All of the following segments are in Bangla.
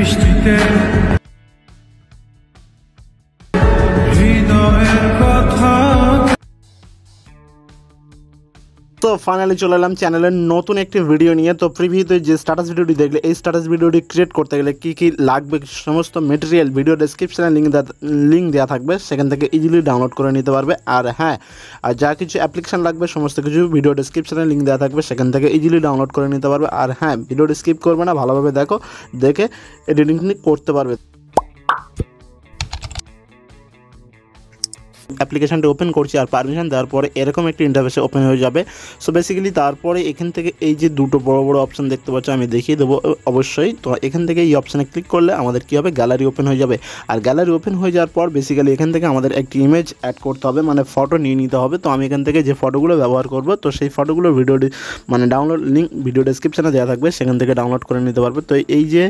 বৃষ্টিতে হৃদয়ের কথা। তো ফাইনালি চলে এলাম চ্যানেলের নতুন একটি ভিডিও নিয়ে। তো প্রিভিউতে যে স্ট্যাটাস ভিডিওটি দেখলে, এই স্ট্যাটাস ভিডিওটি ক্রিয়েট করতে গেলে কী কী লাগবে সমস্ত মেটেরিয়াল ভিডিও ডেসক্রিপশানে লিঙ্ক দেওয়া থাকবে, সেখান থেকে ইজিলি ডাউনলোড করে নিতে পারবে। আর হ্যাঁ, আর যা কিছু অ্যাপ্লিকেশান লাগবে সমস্ত কিছু ভিডিও ডেসক্রিপশানে লিঙ্ক দেওয়া থাকবে, সেখান থেকে ইজিলি ডাউনলোড করে নিতে পারবে। আর হ্যাঁ, ভিডিওটি স্কিপ করবে না, ভালোভাবে দেখে এডিটিং করতে পারবে। অ্যাপ্লিকেশানটি ওপেন করছি আর পারমিশন দেওয়ার পরে এরকম একটি ইন্টারফেসে ওপেন হয়ে যাবে। সো বেসিক্যালি তারপরে এখান থেকে এই যে দুটো বড় বড় অপশান দেখতে পাচ্ছ, আমি দেখিয়ে দেবো অবশ্যই। তো এখান থেকে এই অপশানে ক্লিক করলে আমাদের কী হবে, গ্যালারি ওপেন হয়ে যাবে। আর গ্যালারি ওপেন হয়ে যাওয়ার পর বেসিক্যালি এখান থেকে আমাদের একটি ইমেজ অ্যাড করতে হবে, মানে ফটো নিয়ে নিতে হবে। তো আমি এখান থেকে যে ফটোগুলো ব্যবহার করব, তো সেই ফটোগুলো মানে ডাউনলোড লিঙ্ক ভিডিও ডেসক্রিপশানে দেওয়া থাকবে, সেখান থেকে ডাউনলোড করে নিতে পারবে। তো এই যে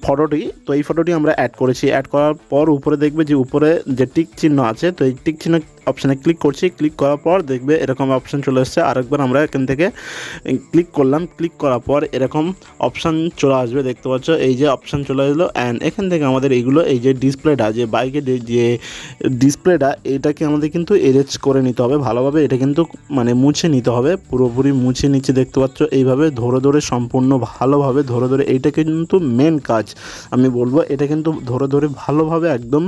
ফটোটি, তো এই ফটোটি আমরা অ্যাড করেছি। অ্যাড করার পর উপরে দেখবে যে উপরে যে টিক চিহ্ন আছে, তো এই টিক চিহ্ন অপশানে ক্লিক করছি। ক্লিক করার পর দেখবে এরকম অপশান চলে এসছে। আরেকবার আমরা এখান থেকে ক্লিক করলাম। ক্লিক করার পর এরকম অপশান চলে আসবে, দেখতে পাচ্ছ এই যে অপশান চলে এলো। অ্যান্ড এখান থেকে আমাদের এইগুলো, এই যে ডিসপ্লেটা, যে বাইকের যে ডিসপ্লেটা, এটাকে আমাদের কিন্তু এরেজ করে নিতে হবে ভালোভাবে। এটা কিন্তু মানে মুছে নিতে হবে, পুরোপুরি মুছে নিচ্ছে, দেখতে পাচ্ছ এইভাবে ধরে ধরে সম্পূর্ণ ভালোভাবে ধরে এইটা কিন্তু মেন কাজ আমি বলবো। এটা কিন্তু ধরে ভালোভাবে একদম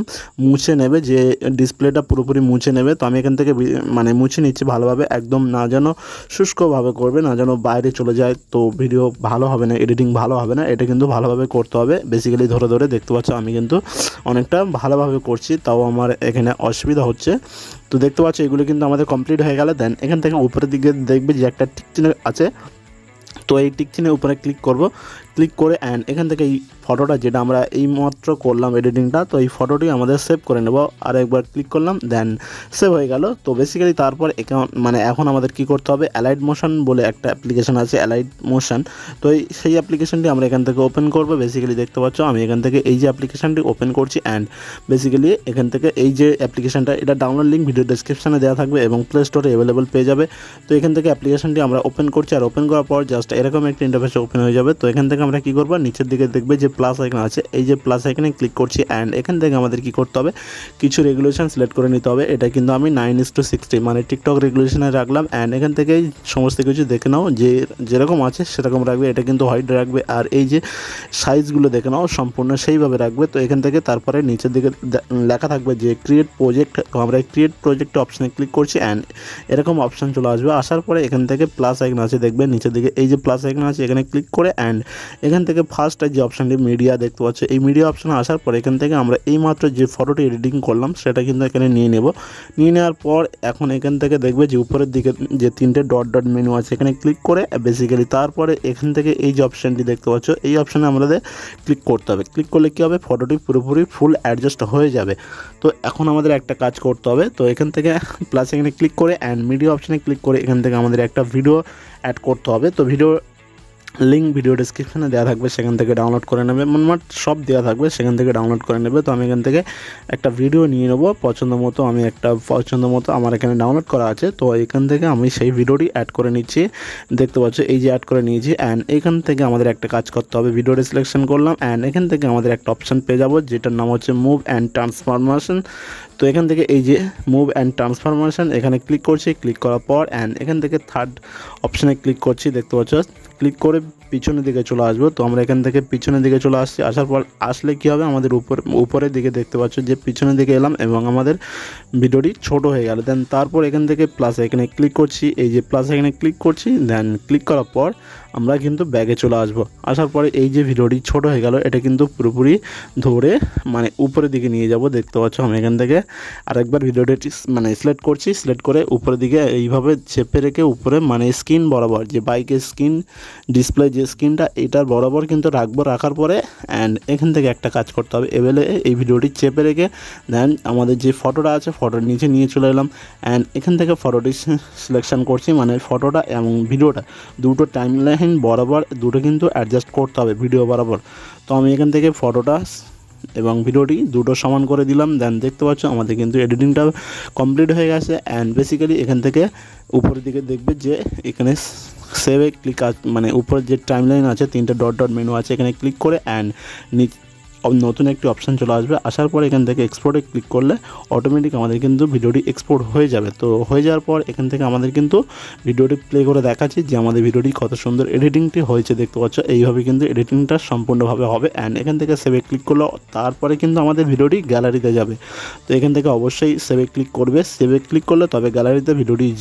মুছে নেবে, যে ডিসপ্লেটা পুরোপুরি মুছে নেবে। তো আমি এখান থেকে মানে মুছে নিচ্ছি ভালোভাবে, একদম না যেন শুষ্কভাবে করবে, না যেন বাইরে চলে যায়, তো ভিডিও ভালো হবে না, এডিটিং ভালো হবে না। এটা কিন্তু ভালোভাবে করতে হবে, বেসিক্যালি ধরে দেখতে পাচ্ছ আমি কিন্তু অনেকটা ভালোভাবে করছি, তাও আমার এখানে অসুবিধা হচ্ছে। তো দেখতে পাচ্ছ এগুলো কিন্তু আমাদের কমপ্লিট হয়ে গেলে দেন এখান থেকে উপরের দিকে দেখবে যে একটা টিক চিহ্ন আছে। তো এই টিক চিহ্নের উপরে ক্লিক করব। ক্লিক করে অ্যান্ড এখান থেকে এই ফটোটা যেটা আমরা এইমাত্র করলাম এডিটিংটা, তো এই ফটোটি আমাদের সেভ করে নেব। আর একবার ক্লিক করলাম, দেন সেভ হয়ে গেল। তো বেসিক্যালি তারপর মানে এখন আমাদের কি করতে হবে, অ্যালাইড মোশন বলে একটা অ্যাপ্লিকেশন আছে, অ্যালাইড মোশন। তো সেই অ্যাপ্লিকেশনটি আমরা এখান থেকে ওপেন করবো। বেসিক্যালি দেখতে পাচ্ছ আমি এখান থেকে এই যে অ্যাপ্লিকেশনটি ওপেন করছি। অ্যান্ড বেসিক্যালি এখান থেকে এই যে অ্যাপ্লিকেশনটা, এটা ডাউনলোড লিঙ্ক ভিডিও ডেসক্রিপশনে দেওয়া থাকবে এবং প্লে স্টোরে অ্যাভেলেবল পেয়ে যাবে। তো এখান থেকে অ্যাপ্লিকেশনটি আমরা ওপেন করছি। আর ওপেন করার পর জাস্ট এরকম একটা ইন্টারফেস ওপেন হয়ে যাবে। তো এখান থেকে আমরা কী করবো, নিচের দিকে দেখবে যে প্লাস আইকন আছে, এই যে প্লাস আইকনে ক্লিক করছি। অ্যান্ড এখান থেকে আমাদের কি করতে হবে, কিছু রেগুলেশন সিলেক্ট করে নিতে হবে। এটা কিন্তু আমি 9:60 মানে টিকটক রেগুলেশনে রাখলাম। অ্যান্ড এখান থেকে সমস্ত কিছু দেখে নাও, যে যেরকম আছে সেরকম রাখবে। এটা কিন্তু হোয়াইট রাখবে। আর এই যে সাইজগুলো দেখে নাও সম্পূর্ণ সেইভাবে রাখবে। তো এখান থেকে তারপরে নিচের দিকে লেখা থাকবে যে ক্রিয়েট প্রজেক্ট, তো আমরা ক্রিয়েট প্রজেক্ট অপশানে ক্লিক করছি। অ্যান্ড এরকম অপশান চলে আসবে। আসার পরে এখান থেকে প্লাস আইকন আছে, দেখবে নিচের দিকে এই যে প্লাস আইকন আছে, এখানে ক্লিক করে অ্যান্ড এখান থেকে ফার্স্ট যে অপশানটি মিডিয়া দেখতে পাচ্ছ, এই মিডিয়া অপশানে আসার পর এখান থেকে আমরা এইমাত্র যে ফটোটি এডিটিং করলাম সেটা কিন্তু এখানে নিয়ে নেব। নিয়ে নেওয়ার পর এখন এখান থেকে দেখবে যে উপরের দিকে যে তিনটে ডট মেনু আছে, এখানে ক্লিক করে বেসিক্যালি তারপরে এখান থেকে এই যে অপশানটি দেখতে পাচ্ছ, এই অপশানে আমাদের ক্লিক করতে হবে। ক্লিক করলে কী হবে, ফটোটি পুরোপুরি ফুল অ্যাডজাস্ট হয়ে যাবে। তো এখন আমাদের একটা কাজ করতে হবে। তো এখান থেকে প্লাস এখানে ক্লিক করে অ্যান্ড মিডিয়া অপশানে ক্লিক করে এখান থেকে আমাদের একটা ভিডিও অ্যাড করতে হবে। তো ভিডিও লিঙ্ক ভিডিও ডেসক্রিপশনে দেওয়া থাকবে, সেখান থেকে ডাউনলোড করে নেবে, মোটমাট সব দেওয়া থাকবে, সেখান থেকে ডাউনলোড করে নেবে। তো আমি এখান থেকে একটা ভিডিও নিয়ে নেবো পছন্দ মতো, আমার এখানে ডাউনলোড করা আছে। তো এখান থেকে আমি সেই ভিডিওটি অ্যাড করে নিচ্ছি, দেখতে পাচ্ছ এই যে অ্যাড করে নিয়েছি। অ্যান্ড এখান থেকে আমাদের একটা কাজ করতে হবে, ভিডিওটি সিলেকশন করলাম। অ্যান্ড এখান থেকে আমাদের একটা অপশান পেয়ে যাবো, যেটার নাম হচ্ছে মুভ অ্যান্ড ট্রান্সফরমেশন। তো এখান থেকে এই যে মুভ অ্যান্ড ট্রান্সফরমেশন এখানে ক্লিক করছি। ক্লিক করার পর অ্যান্ড এখান থেকে থার্ড অপশানে ক্লিক করছি, দেখতে পাচ্ছ ক্লিক করে পিছনের দিকে চলে আসবো। তো আমরা এখান থেকে পিছনের দিকে চলে আসছি। আসার পর আসলে কী হবে, আমাদের উপরের দিকে দেখতে পাচ্ছ যে পিছনের দিকে এলাম এবং আমাদের ভিডিওটি ছোট হয়ে গেল। দেন তারপর এখান থেকে প্লাস এখানে ক্লিক করছি, এই যে প্লাস এখানে ক্লিক করছি। দেন ক্লিক করার পর আমরা কিন্তু ব্যাগে চলে আসবো। আসার পরে এই যে ভিডিওটি ছোট হয়ে গেল, এটা কিন্তু পুরোপুরি ধরে মানে উপরের দিকে নিয়ে যাব, দেখতে পাচ্ছ। আমি এখান থেকে আরেকবার ভিডিওটি মানে সিলেক্ট করছি, সিলেক্ট করে উপরের দিকে এইভাবে চেপে রেখে উপরে মানে স্ক্রিন বরাবর, যে বাইকের স্ক্রিন ডিসপ্লে যে স্ক্রিনটা, এটার বরাবর কিন্তু রাখবো। রাখার পরে অ্যান্ড এখান থেকে একটা কাজ করতে হবে, এবেলে এই ভিডিওটি চেপে রেখে দেন আমাদের যে ফটোটা আছে ফটোর নিচে নিয়ে চলে এলাম। অ্যান্ড এখান থেকে ফটোটি সিলেকশন করছি, মানে ফটোটা এবং ভিডিওটা দুটো টাইমলাইন বরাবর দুটো কিন্তু অ্যাডজাস্ট করতে হবে ভিডিও বরাবর। তো আমি এখান থেকে ফটোটা এবং ভিডিওটি দুটো সমান করে দিলাম। দেন দেখতে পাচ্ছ আমাদের কিন্তু এডিটিংটা কমপ্লিট হয়ে গেছে। অ্যান্ড বেসিক্যালি এখান থেকে উপরের দিকে দেখবে যে এখানে সেভে ক্লিক মানে উপরে যে টাইমলাইন আছে তিনটে ডট মেনু আছে, এখানে ক্লিক করে অ্যান্ড নতুন একটি অপশান চলে আসবে। আসার পর এখান থেকে এক্সপোর্টে ক্লিক করলে অটোমেটিক আমাদের কিন্তু ভিডিওটি এক্সপোর্ট হয়ে যাবে। তো হয়ে যাওয়ার পর এখান থেকে আমাদের কিন্তু ভিডিওটি প্লে করে দেখাচ্ছি যে আমাদের ভিডিওটি কত সুন্দর এডিটিংটি হয়েছে। দেখতে পাচ্ছ এইভাবে কিন্তু এডিটিংটা সম্পূর্ণভাবে হবে। অ্যান্ড এখান থেকে সেভে ক্লিক করলে তারপরে কিন্তু আমাদের ভিডিওটি গ্যালারিতে যাবে। তো এখান থেকে অবশ্যই সেভে ক্লিক করবে। সেভে ক্লিক করলে তবে গ্যালারিতে ভিডিওটি